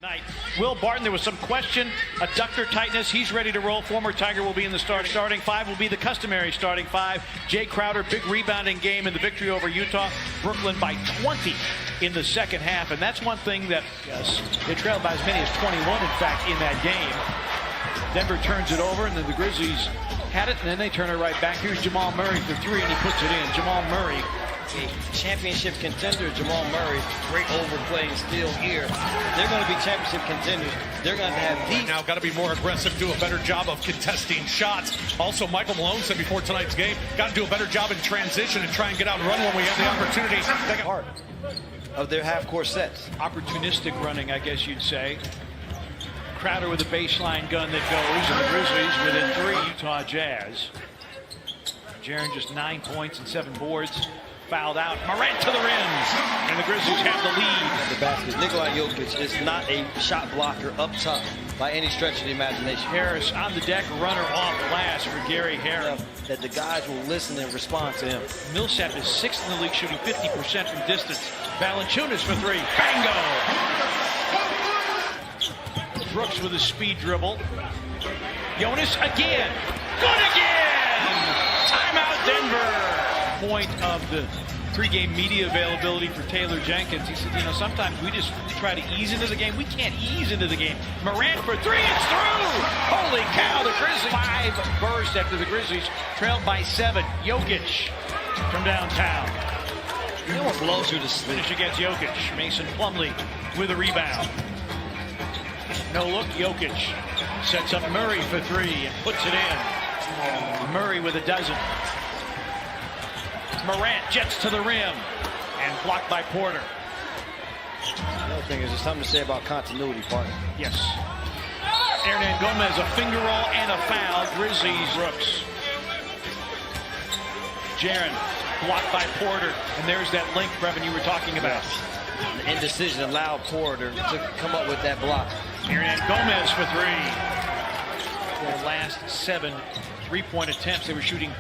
Night. Will Barton, there was some question, adductor tightness. He's ready to roll. Former Tiger will be in the starting five. Will be the customary starting five. Jay Crowder, big rebounding game in the victory over Utah. Brooklyn by 20 in the second half, and that's one thing that they trailed by as many as 21, in fact, in that game. Denver turns it over, and then the Grizzlies had it, and then they turn it right back. Here's Jamal Murray for three, and he puts it in. Jamal Murray, a championship contender. Jamal Murray, great overplaying steal here. They're going to be championship contenders. They're going to have these. Now got to be more aggressive, do a better job of contesting shots. Also, Michael Malone said before tonight's game, got to do a better job in transition and try and get out and run when we have the opportunity. Part of their half-court sets. Opportunistic running, I guess you'd say. Crowder with a baseline gun that goes, and the Grizzlies within three. Utah Jazz. Jaren just 9 points and 7 boards. Fouled out. Morant to the rims, and the Grizzlies have the lead. The basket. Nikola Jokic is not a shot blocker up top by any stretch of the imagination. Harris on the deck, runner off glass for Gary Harris. That the guys will listen and respond to him. Millsap is 6th in the league, shooting 50% from distance. Valanciunas for three. Bango! Brooks with a speed dribble. Jonas again. Good again! Timeout Denver! Point of the pregame media availability for Taylor Jenkins. He said, you know, sometimes we just try to ease into the game. We can't ease into the game. Morant for three, it's through! Holy cow, the Grizzlies. 5 burst after the Grizzlies trailed by 7. Jokic from downtown. You know what blows you to sleep? Finish against Jokic. Mason Plumlee with a rebound. No look, Jokic sets up Murray for three and puts it in. Murray with a dozen. Morant jets to the rim and blocked by Porter. The other thing is there's something to say about continuity, partner. Yes. Hernan Gomez, a finger roll and a foul. Grizzlies. Brooks. Jaren blocked by Porter, and there's that link, Brevin, you were talking about. The indecision allowed Porter to come up with that block. Hernan Gomez for three. For the last 7 3-point attempts, they were shooting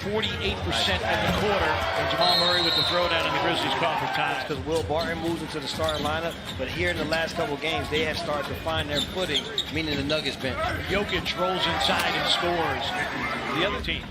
48% at the quarter, and Jamal Murray with the throwdown, and the Grizzlies call for time. Because Will Barton moves into the starting lineup, but here in the last couple of games, they have started to find their footing, meaning the Nuggets bench. Jokic rolls inside and scores. The other team.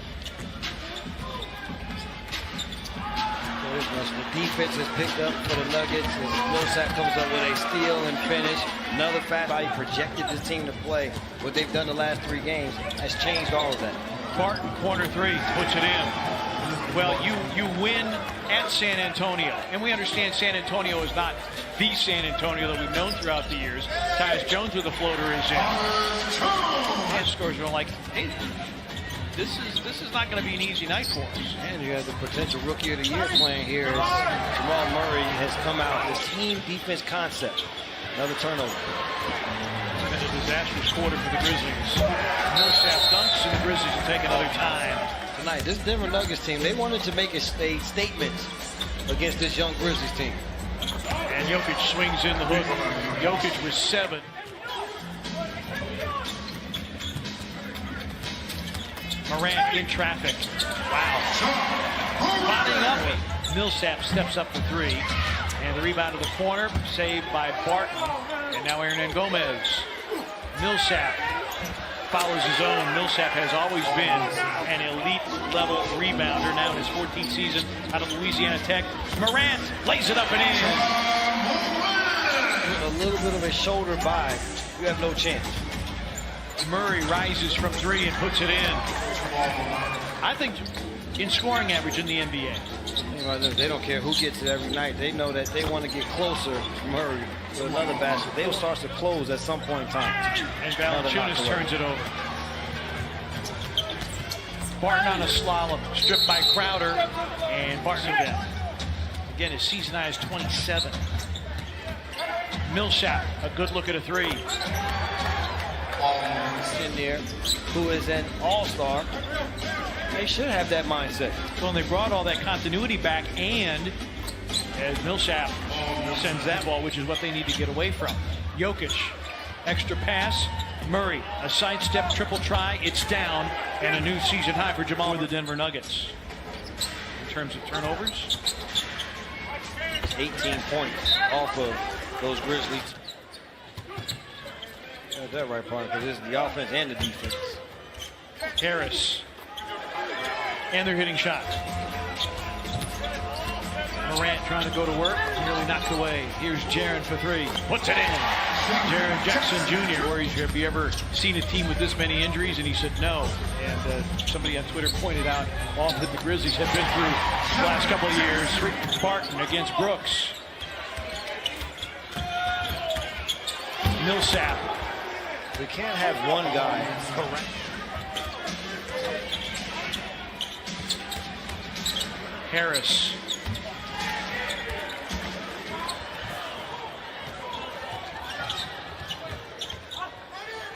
The defense has picked up for the Nuggets, and Millsap comes up with a steal and finish. Another fact, how he projected this team to play. What they've done the last 3 games has changed all of that. Barton, corner three, puts it in. Well, you win at San Antonio, and we understand San Antonio is not the San Antonio that we've known throughout the years. Tyus Jones with the floater is in. And scores are like, hey, this is not going to be an easy night for us. And you have the potential Rookie of the Year playing here as Jamal Murray has come out with this team defense concept. Another turnover. It's been a disastrous quarter for the Grizzlies. Millsap dunks, and the Grizzlies will take another time. Tonight, this Denver Nuggets team, they wanted to make a statement against this young Grizzlies team. And Jokic swings in the hook. Jokic with 7. Morant in traffic. Wow. Bodying up. Millsap steps up for three. And the rebound to the corner, saved by Barton. And now Hernan Gomez. Millsap follows his own. Millsap has always been an elite-level rebounder. Now in his 14th season out of Louisiana Tech. Morant lays it up and in. With a little bit of a shoulder by, you have no chance. Murray rises from three and puts it in. I think in scoring average in the NBA. You know, they don't care who gets it every night. They know that they want to get closer to Murray to another basket. They will start to close at some point in time. And Valanciunas turns it over. Barton on a slalom, stripped by Crowder, and Barton again. Again, his season high is 27. Millsap, a good look at a three. In there, who is an all-star. They should have that mindset. Well, they brought all that continuity back, and as Millsap sends that ball, which is what they need to get away from. Jokic, extra pass. Murray, a sidestep triple try. It's down, and a new season high for Jamal with the Denver Nuggets. In terms of turnovers, 18 points off of those Grizzlies. Got that right, partner, because it's the offense and the defense. Harris. And they're hitting shots. Morant trying to go to work, nearly knocked away. Here's Jaren for three. Puts it in. Jaren Jackson Jr. worries, have you ever seen a team with this many injuries? And he said no. And somebody on Twitter pointed out all that the Grizzlies have been through the last couple of years. Spartan against Brooks. Millsap. We can't have one guy. Correct. Harris.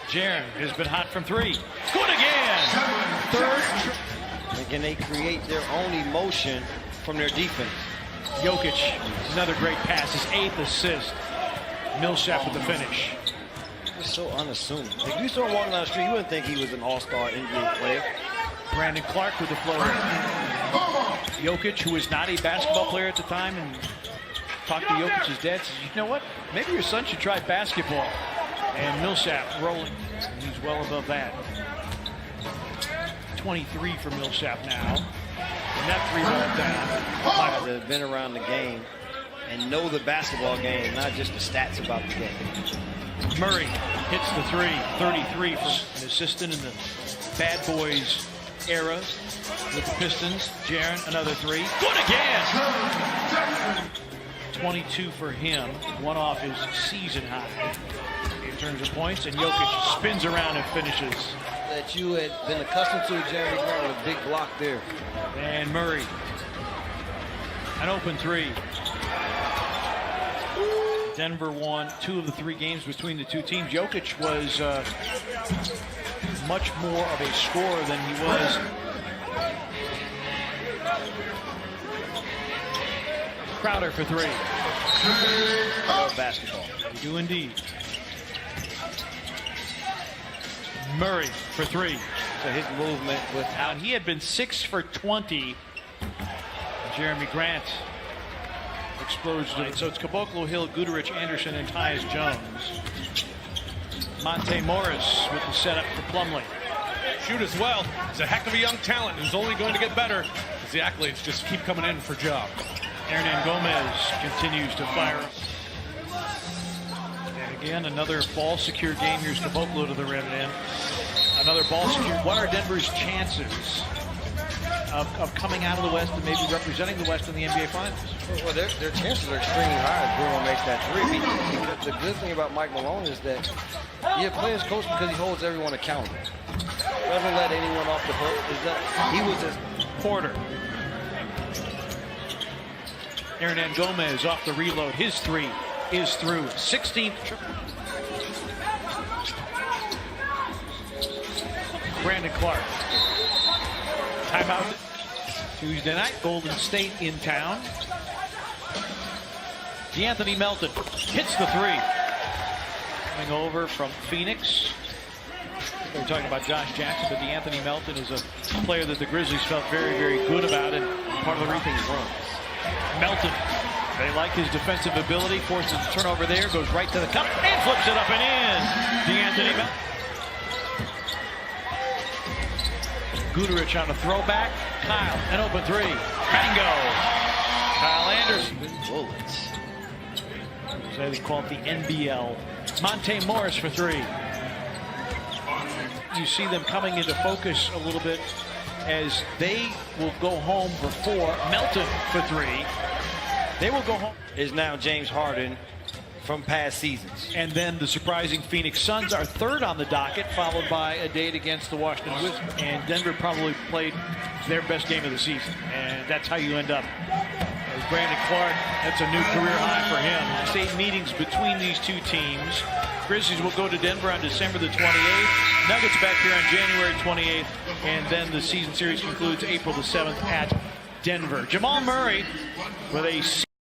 Jaren has been hot from three. Good again. Third. And can they create their own emotion from their defense? Jokic, another great pass, his 8th assist. Millsap with the finish. He's so unassuming. If you saw him walking down the street, you wouldn't think he was an all-star NBA player. Brandon Clark with the floater. Jokic, who was not a basketball player at the time, and talked to Jokic's dad, says, you know what, maybe your son should try basketball. And Millsap rolling. He's well above that. 23 for Millsap now. And that three ball down. That have been around the game and know the basketball game, not just the stats about the game. Murray hits the three. 33 for an assistant in the Bad Boys era with the Pistons. Jaren, another three. Good again! 22 for him. One off his season high in terms of points. And Jokic spins around and finishes. That you had been accustomed to Jeremy Grant with a big block there. And Murray. An open three. Denver won 2 of the 3 games between the two teams. Jokic was much more of a scorer than he was. Crowder for three. Basketball. They do indeed. Murray for three. So his movement Now, he had been 6 for 20. Jeremy Grant explodes. So it's Caboclo, Hill, Guterich, Anderson, and Tyus Jones. Monte Morris with the setup for Plumlee. Shoot as well. He's a heck of a young talent who's only going to get better as the accolades just keep coming in for job. Hernan Gomez continues to fire. And again, another ball-secure game. Here's Caboclo to the rim and in. Another ball-secure. What are Denver's chances of coming out of the West and maybe representing the West in the NBA Finals? Well, their chances are extremely high if Bruno makes that three. Because the good thing about Mike Malone is that he plays coach because he holds everyone accountable. Doesn't let anyone off the hook. Is that he was his Porter. Hernan Gomez off the reload. His three is through. 16th triple. Brandon Clark. Timeout. Tuesday night, Golden State in town. DeAnthony Melton hits the three. Coming over from Phoenix. We're talking about Josh Jackson, but DeAnthony Melton is a player that the Grizzlies felt very, very good about, and part of the reason he's wrong. Melton, they like his defensive ability, forces a turnover there, goes right to the cup, and flips it up and in. DeAnthony Melton. Guterich on a throwback. Kyle, an open three. Bingo. Kyle Anderson. bullets. So they call it the NBL. Monte Morris for three. You see them coming into focus a little bit as they will go home for 4. Melton for 3. They will go home. Is now James Harden from past seasons. And then the surprising Phoenix Suns are 3rd on the docket, followed by a date against the Washington Wizards. And Denver probably played their best game of the season. And that's how you end up. As Brandon Clark, that's a new career high for him. State meetings between these two teams. Grizzlies will go to Denver on December the 28th. Nuggets back here on January 28th. And then the season series concludes April the 7th at Denver. Jamal Murray with a